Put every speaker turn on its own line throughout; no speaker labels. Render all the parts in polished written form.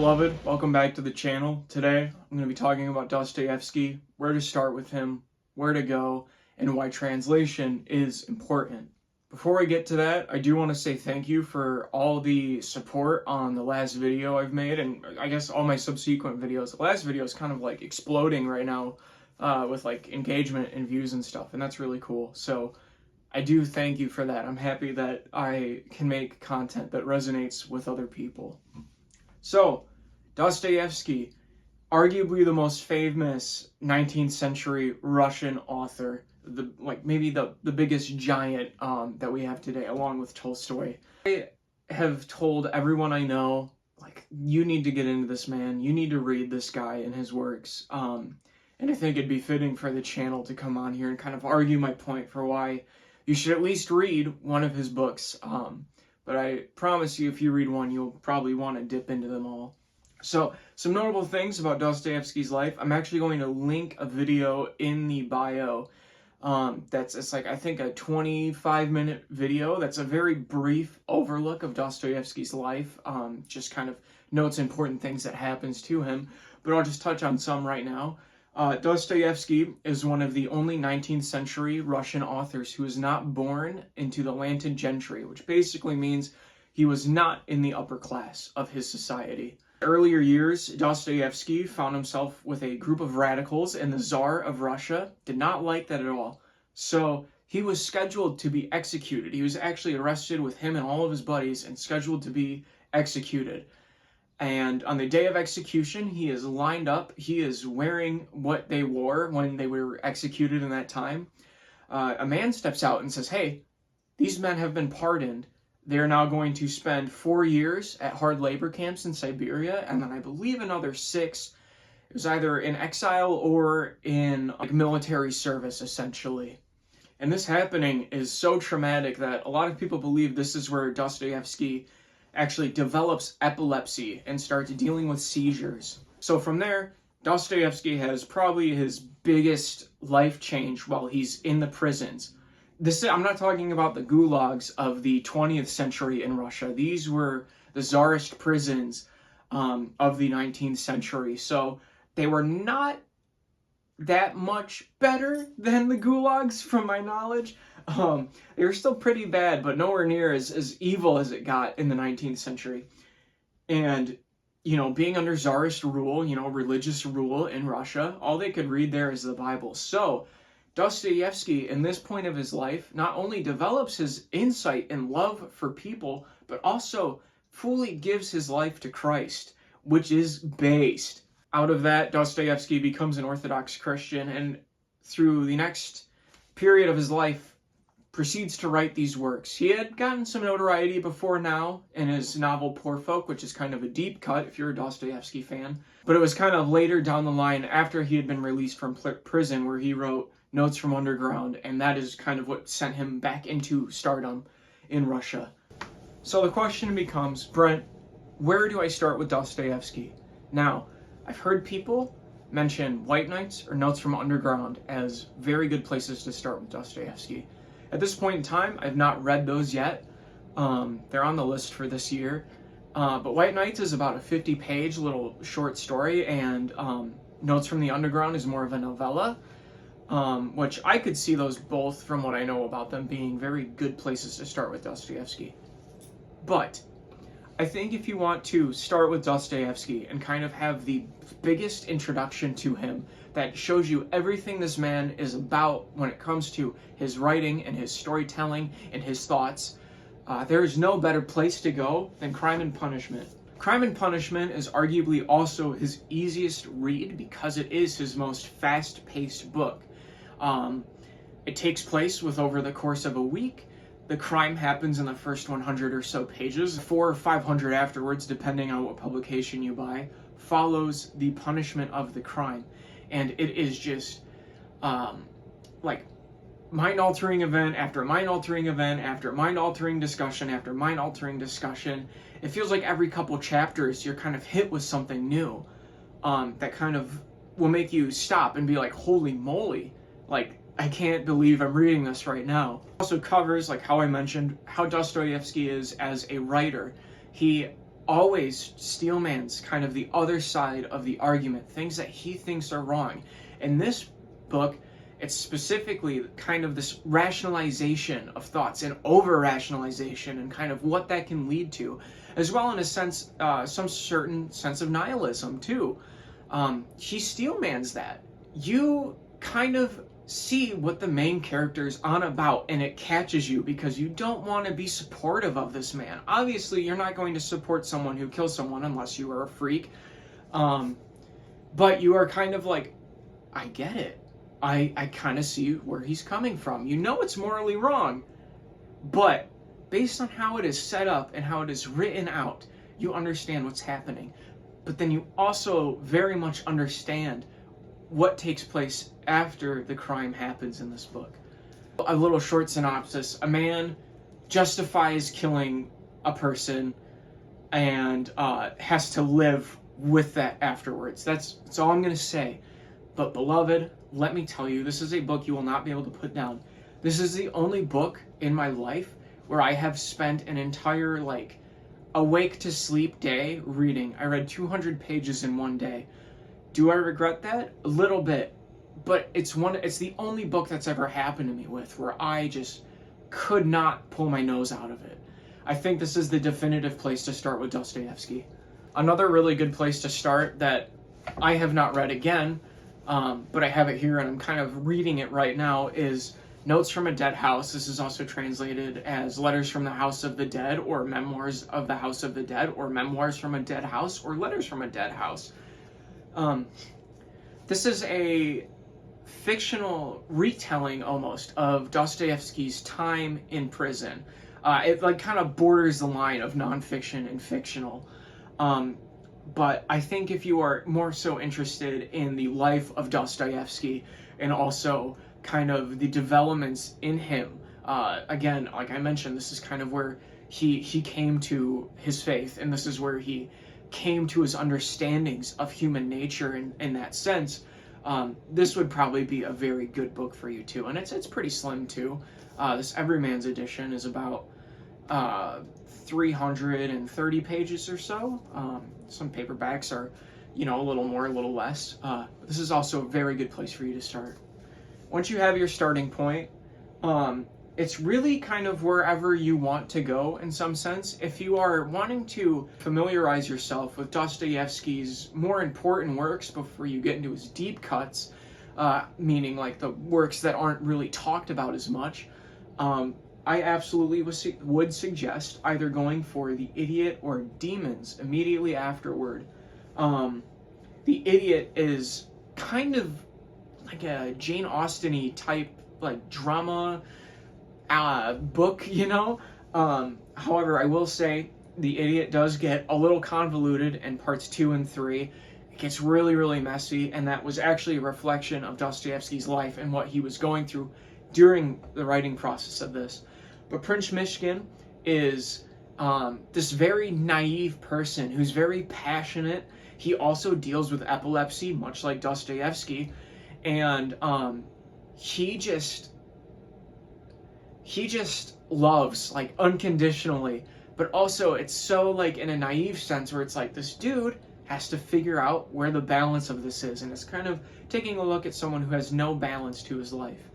beloved? Welcome back to the channel. Today, I'm going to be talking about Dostoevsky, where to start with him, where to go, and why translation is important. Before I get to that, I do want to say thank you for all the support on the last video I've made, and I guess all my subsequent videos. The last video is kind of like exploding right now with like engagement and views and stuff, and that's really cool. So I do thank you for that. I'm happy that I can make content that resonates with other people. So, Dostoevsky, arguably the most famous 19th century Russian author, maybe the biggest giant that we have today, along with Tolstoy. I have told everyone I know, like, you need to get into this man, you need to read this guy and his works, and I think it'd be fitting for the channel to come on here and kind of argue my point for why you should at least read one of his books. But I promise you, if you read one, you'll probably want to dip into them all. So, some notable things about Dostoevsky's life. I'm actually going to link a video in the bio. It's like, I think, a 25-minute video. That's a very brief overlook of Dostoevsky's life. Just kind of notes important things that happens to him. But I'll just touch on some right now. Dostoevsky is one of the only 19th century Russian authors who was not born into the landed gentry, which basically means he was not in the upper class of his society. In earlier years, Dostoevsky found himself with a group of radicals, and the Tsar of Russia did not like that at all. So he was scheduled to be executed. He was actually arrested with him and all of his buddies and scheduled to be executed. And on the day of execution, he is lined up. He is wearing what they wore when they were executed in that time. A man steps out and says, "Hey, these men have been pardoned. They're now going to spend 4 years at hard labor camps in Siberia, and then I believe another 6. It was either in exile or in military service, essentially." And this happening is so traumatic that a lot of people believe this is where Dostoevsky actually develops epilepsy and starts dealing with seizures. So from there, Dostoevsky has probably his biggest life change while he's in the prisons. I'm not talking about the gulags of the 20th century in Russia. These were the czarist prisons of the 19th century. So they were not that much better than the gulags, from my knowledge. They were still pretty bad, but nowhere near as evil as it got in the 19th century. And, being under czarist rule, religious rule in Russia, all they could read there is the Bible. So Dostoevsky, in this point of his life, not only develops his insight and love for people, but also fully gives his life to Christ, which is based. Out of that, Dostoevsky becomes an Orthodox Christian, and through the next period of his life, proceeds to write these works. He had gotten some notoriety before now in his novel Poor Folk, which is kind of a deep cut if you're a Dostoevsky fan. But it was kind of later down the line, after he had been released from prison, where he wrote Notes from Underground, and that is kind of what sent him back into stardom in Russia. So the question becomes, Brent, where do I start with Dostoevsky? Now, I've heard people mention White Nights or Notes from Underground as very good places to start with Dostoevsky. At this point in time, I've not read those yet. They're on the list for this year. But White Nights is about a 50-page little short story, and Notes from the Underground is more of a novella, which I could see those both, from what I know about them, being very good places to start with Dostoevsky. But I think if you want to start with Dostoevsky and kind of have the biggest introduction to him that shows you everything this man is about when it comes to his writing and his storytelling and his thoughts, there is no better place to go than Crime and Punishment. Crime and Punishment is arguably also his easiest read because it is his most fast-paced book. It takes place over the course of a week. The crime happens in the first 100 or so pages. 400 or 500 afterwards, depending on what publication you buy, follows the punishment of the crime. And it is just, mind-altering event after mind-altering event after mind-altering discussion after mind-altering discussion. It feels like every couple chapters you're kind of hit with something new that kind of will make you stop and be like, holy moly, I can't believe I'm reading this right now. It also covers, how I mentioned, how Dostoevsky is as a writer. He always Steelman's kind of the other side of the argument, things that he thinks are wrong. In this book, it's specifically kind of this rationalization of thoughts and over-rationalization and kind of what that can lead to, as well in a sense, some certain sense of nihilism too. He Steelman's that. You kind of see what the main character is on about, and it catches you because you don't want to be supportive of this man. Obviously, you're not going to support someone who kills someone unless you are a freak. But you are kind of like, I get it. I kind of see where he's coming from. You know it's morally wrong, but based on how it is set up and how it is written out, you understand what's happening. But then you also very much understand what takes place after the crime happens in this book. A little short synopsis: a man justifies killing a person and has to live with that afterwards. That's all I'm going to say. But beloved, let me tell you, this is a book you will not be able to put down. This is the only book in my life where I have spent an entire, awake to sleep day reading. I read 200 pages in one day. Do I regret that? A little bit. But it's the only book that's ever happened to me where I just could not pull my nose out of it. I think this is the definitive place to start with Dostoevsky. Another really good place to start that I have not read again, but I have it here and I'm kind of reading it right now, is Notes from a Dead House. This is also translated as Letters from the House of the Dead, or Memoirs of the House of the Dead, or Memoirs from a Dead House, or Letters from a Dead House. This is a fictional retelling almost of Dostoevsky's time in prison. It kind of borders the line of nonfiction and fictional. But I think if you are more so interested in the life of Dostoevsky and also kind of the developments in him, again, like I mentioned, this is kind of where he came to his faith, and this is where he came to his understandings of human nature in that sense. This would probably be a very good book for you too, and it's pretty slim too. This Everyman's edition is about 330 pages or so. Some paperbacks are, a little more, a little less. This is also a very good place for you to start. Once you have your starting point, it's really kind of wherever you want to go in some sense. If you are wanting to familiarize yourself with Dostoevsky's more important works before you get into his deep cuts, meaning like the works that aren't really talked about as much, I absolutely would suggest either going for The Idiot or Demons immediately afterward. The Idiot is kind of like a Jane Austen-y type, drama book, However, I will say The Idiot does get a little convoluted in parts 2 and 3. It gets really, really messy, and that was actually a reflection of Dostoevsky's life and what he was going through during the writing process of this. But Prince Mishkin is this very naive person who's very passionate. He also deals with epilepsy, much like Dostoevsky, and he just loves, unconditionally, but also it's so, in a naive sense where it's this dude has to figure out where the balance of this is, and it's kind of taking a look at someone who has no balance to his life.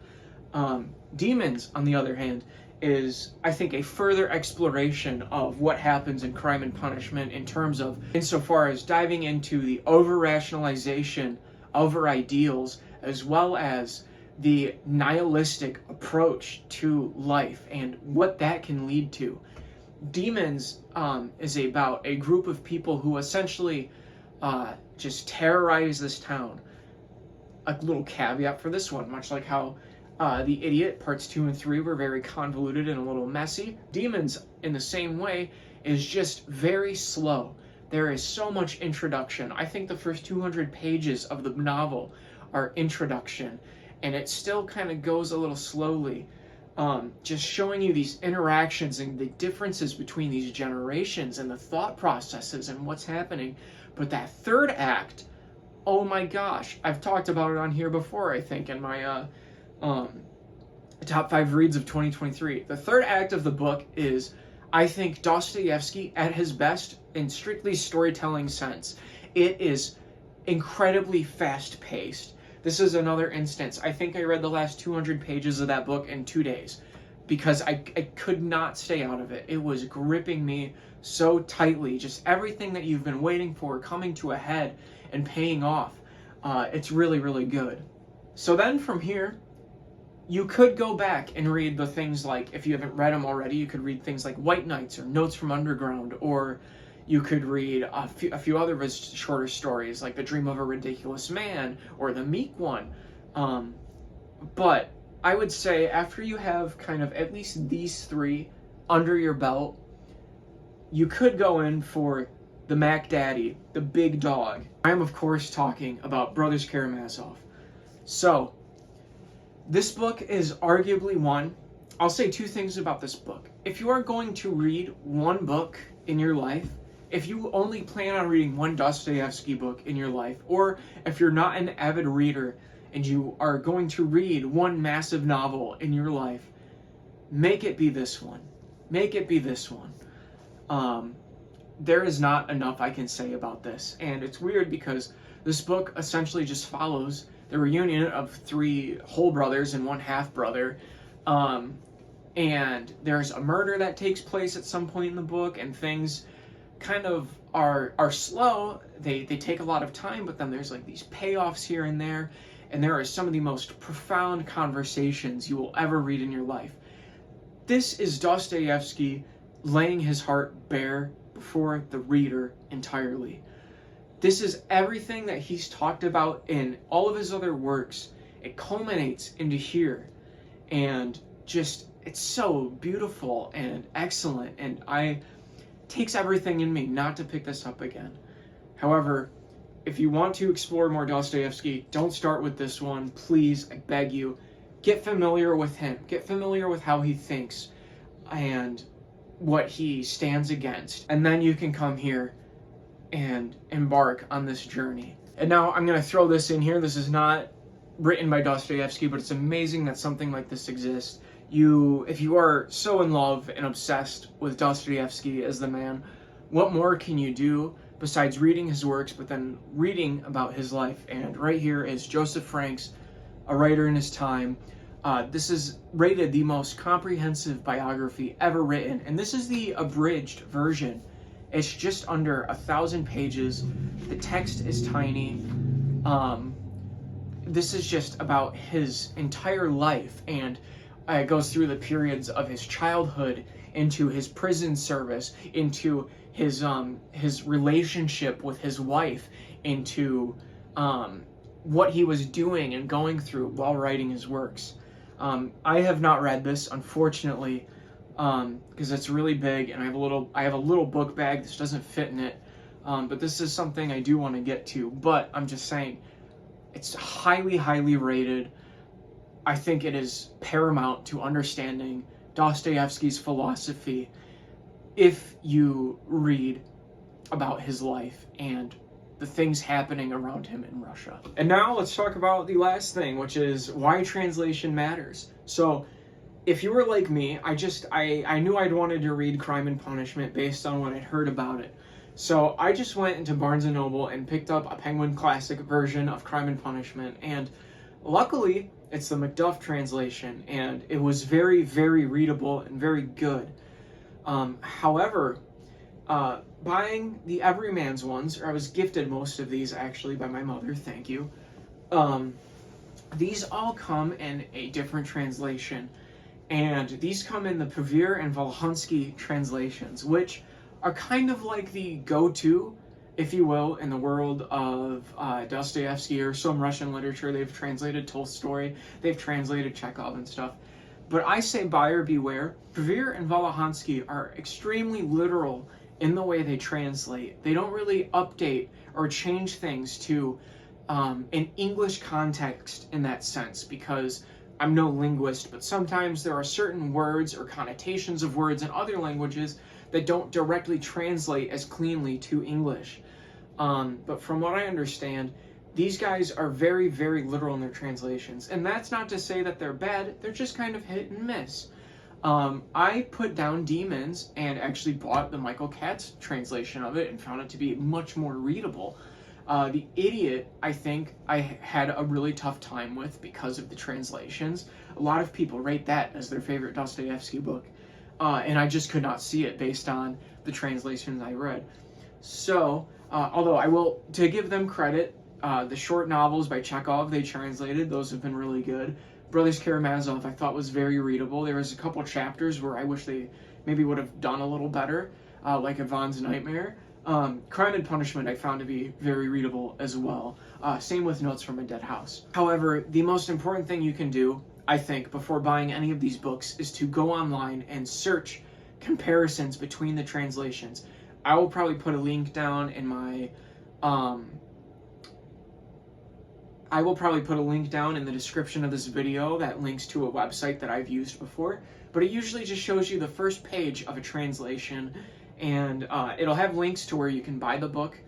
Demons, on the other hand, is, I think, a further exploration of what happens in Crime and Punishment in terms of, insofar as diving into the over-rationalization of our ideals, as well as the nihilistic approach to life and what that can lead to. Demons is about a group of people who essentially just terrorize this town. A little caveat for this one, much like how The Idiot, parts 2 and 3 were very convoluted and a little messy. Demons, in the same way, is just very slow. There is so much introduction. I think the first 200 pages of the novel are introduction, and it still kind of goes a little slowly, just showing you these interactions and the differences between these generations and the thought processes and what's happening. But that third act, oh my gosh, I've talked about it on here before, I think, in my top 5 reads of 2023. The third act of the book is, I think Dostoevsky, at his best, in strictly storytelling sense, it is incredibly fast-paced. This is another instance. I think I read the last 200 pages of that book in 2 days because I could not stay out of it. It was gripping me so tightly. Just everything that you've been waiting for coming to a head and paying off. It's really, really good. So then from here, you could go back and read the things like, if you haven't read them already, you could read things like White Nights or Notes from Underground, or you could read a few other of his shorter stories like The Dream of a Ridiculous Man or The Meek One. But I would say after you have kind of at least these three under your belt, you could go in for the Mac Daddy, the big dog. I am, of course, talking about Brothers Karamazov. So, this book is arguably one. I'll say two things about this book. If you are going to read one book in your life, if you only plan on reading one Dostoevsky book in your life, or if you're not an avid reader and you are going to read one massive novel in your life, make it be this one. Make it be this one. There is not enough I can say about this. And it's weird because this book essentially just follows the reunion of three whole brothers and one half brother. And there's a murder that takes place at some point in the book, and things kind of are slow. They take a lot of time, but then there's like these payoffs here and there, and there are some of the most profound conversations you will ever read in your life. This is Dostoevsky laying his heart bare before the reader entirely. This is everything that he's talked about in all of his other works. It culminates into here, and just, it's so beautiful and excellent, and takes everything in me not to pick this up again. However, if you want to explore more Dostoevsky, don't start with this one. Please, I beg you, get familiar with him. Get familiar with how he thinks and what he stands against. And then you can come here and embark on this journey. And now I'm going to throw this in here. This is not written by Dostoevsky, but it's amazing that something like this exists. If you are so in love and obsessed with Dostoevsky as the man, what more can you do besides reading his works, but then reading about his life? And right here is Joseph Franks, a writer in his time. This is rated the most comprehensive biography ever written, and this is the abridged version. It's just under 1,000 pages. The text is tiny. This is just about his entire life, and it goes through the periods of his childhood, into his prison service, into his relationship with his wife, into what he was doing and going through while writing his works. I have not read this, unfortunately, because it's really big, and I have a little book bag. This doesn't fit in it, but this is something I do want to get to. But I'm just saying, it's highly, highly rated. I think it is paramount to understanding Dostoevsky's philosophy if you read about his life and the things happening around him in Russia. And now let's talk about the last thing, which is why translation matters. So if you were like me, I knew I'd wanted to read Crime and Punishment based on what I'd heard about it. So I just went into Barnes & Noble and picked up a Penguin Classic version of Crime and Punishment, and luckily it's the Macduff translation, and it was very, very readable and very good. However, buying the Everyman's ones, or I was gifted most of these actually by my mother, thank you. These all come in a different translation, and these come in the Pevere and Volhansky translations, which are kind of like the go-to, if you will, in the world of Dostoevsky or some Russian literature. They've translated Tolstoy, they've translated Chekhov and stuff. But I say buyer beware. Pevere and Volhansky are extremely literal in the way they translate. They don't really update or change things to an English context in that sense, because I'm no linguist, but sometimes there are certain words or connotations of words in other languages that don't directly translate as cleanly to English. But from what I understand, these guys are very, very literal in their translations. And that's not to say that they're bad, they're just kind of hit and miss. I put down Demons and actually bought the Michael Katz translation of it and found it to be much more readable. The Idiot, I think I had a really tough time with because of the translations. A lot of people rate that as their favorite Dostoevsky book, and I just could not see it based on the translations I read. So, although I will, to give them credit, the short novels by Chekhov they translated, those have been really good. Brothers Karamazov I thought was very readable. There was a couple chapters where I wish they maybe would have done a little better, like Ivan's Nightmare. Crime and Punishment I found to be very readable as well. Same with Notes from a Dead House. However, the most important thing you can do, I think, before buying any of these books is to go online and search comparisons between the translations. I will probably put a link down in my I will probably put a link down in the description of this video that links to a website that I've used before, but it usually just shows you the first page of a translation, and it'll have links to where you can buy the book,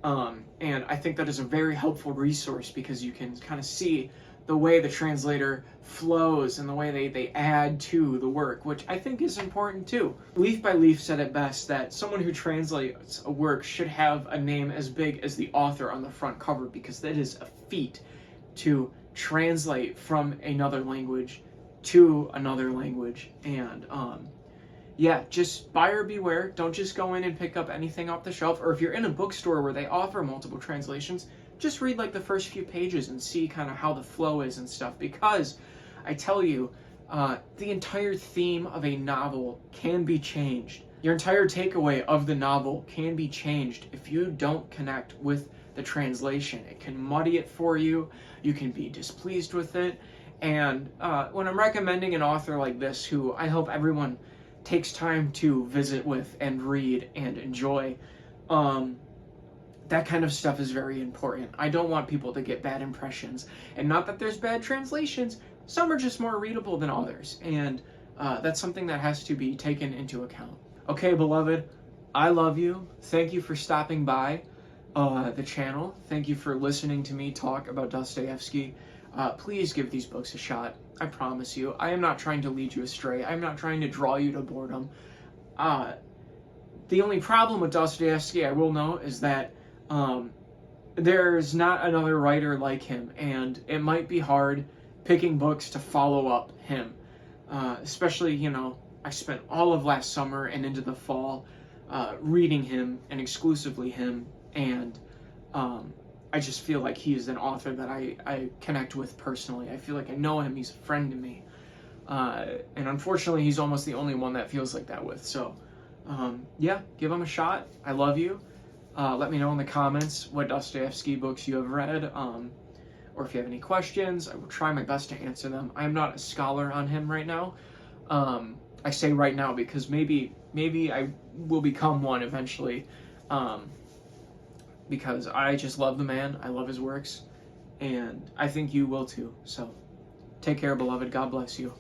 and I think that is a very helpful resource because you can kind of see the way the translator flows and the way they add to the work, which I think is important too. Leaf by Leaf said it best that someone who translates a work should have a name as big as the author on the front cover, because that is a feat to translate from another language to another language. And yeah, just buyer beware. Don't just go in and pick up anything off the shelf, or if you're in a bookstore where they offer multiple translations, just read like the first few pages and see kind of how the flow is and stuff, because I tell you, the entire theme of a novel can be changed. Your entire takeaway of the novel can be changed if you don't connect with the translation. It can muddy it for you. You can be displeased with it. And when I'm recommending an author like this, who I hope everyone takes time to visit with and read and enjoy, that kind of stuff is very important. I don't want people to get bad impressions. And not that there's bad translations, some are just more readable than others. And that's something that has to be taken into account. Okay, beloved, I love you. Thank you for stopping by the channel. Thank you for listening to me talk about Dostoevsky. Please give these books a shot. I promise you. I am not trying to lead you astray. I'm not trying to draw you to boredom. The only problem with Dostoevsky, I will note, is that there's not another writer like him, and it might be hard picking books to follow up him. Especially, you know, I spent all of last summer and into the fall reading him, and exclusively him, and I just feel like he is an author that I connect with personally. I feel like I know him, he's a friend to me. And unfortunately, he's almost the only one that feels like that with. So, yeah, give him a shot. I love you. Let me know in the comments what Dostoevsky books you have read, or if you have any questions. I will try my best to answer them. I am not a scholar on him right now. I say right now because maybe I will become one eventually, because I just love the man. I love his works, and I think you will too. So take care, beloved. God bless you.